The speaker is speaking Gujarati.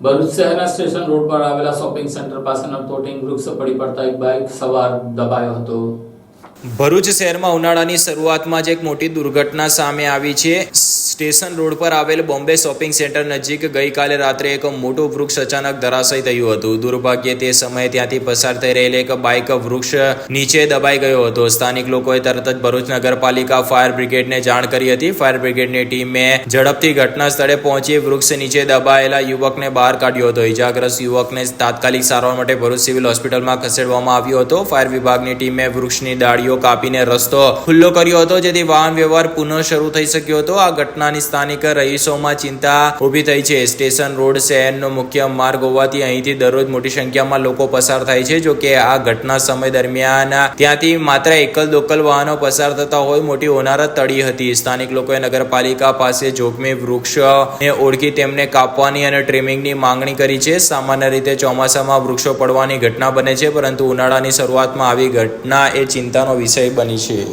ભરૂચ શહેરના સ્ટેશન રોડ પર આવેલા શોપિંગ સેન્ટર પાસે નરતોટિંગ વૃક્ષ પડી પડતા એક બાઇક સવાર દબાયો હતો। ભરૂચ શહેરમાં ઉનાળાની શરૂઆતમાં જ એક મોટી દુર્ઘટના સામે આવી છે। સ્ટેશન રોડ પર આવેલ બોમ્બે શોપિંગ સેન્ટર નજીક ગઈકાલે રાત્રે એક મોટું વૃક્ષ અચાનક ધરાશયી થયું હતું। દુર્ભાગ્યે તે સમયે ત્યાંથી પસાર થઈ રહેલી એક બાઇક વૃક્ષ નીચે દબાઈ ગયો હતો। સ્થાનિક લોકોએ તરત જ ભરૂચ નગરપાલિકા ફાયર બ્રિગેડને જાણ કરી હતી। ફાયર બ્રિગેડની ટીમે ઝડપથી ઘટના સ્થળે પહોંચી વૃક્ષ નીચે દબાયેલા યુવકને બહાર કાઢ્યો હતો। ઇજાગ્રસ્ત યુવકને તાત્કાલિક સારવાર માટે ભરૂચ સિવિલ હોસ્પિટલમાં ખસેડવામાં આવ્યો હતો। ફાયર વિભાગની ટીમે વૃક્ષની ડાળીઓ કાપીને રસ્તો ખુલ્લો કર્યો હતો, જેથી વાહન વ્યવહાર પુનઃ શરૂ થઈ શક્યો હતો। આ ઘટનાની સ્થાનિક રહીશોમાં ચિંતા ઊભી થઈ છે। સ્ટેશન રોડ શહેરનો મુખ્ય માર્ગ હોવાથી અહીંથી દરરોજ મોટી સંખ્યામાં લોકો પસાર થાય છે। જો કે આ ઘટના સમય દરમિયાન ત્યાંથી માત્ર એકલ દોકલ વાહનો પસાર થતા હોય મોટી હોનારત ટળી હતી। સ્થાનિક લોકોએ નગરપાલિકા પાસે જોખમી વૃક્ષોને ઓળખી તેમને કાપવાની અને ટ્રીમિંગની માંગણી કરી છે। સામાન્ય રીતે ચોમાસામાં વૃક્ષો પડવાની ઘટના બને છે, પરંતુ ઉનાળાની શરૂઆતમાં આવી ઘટના એ ચિંતાનો વિષય બની છે।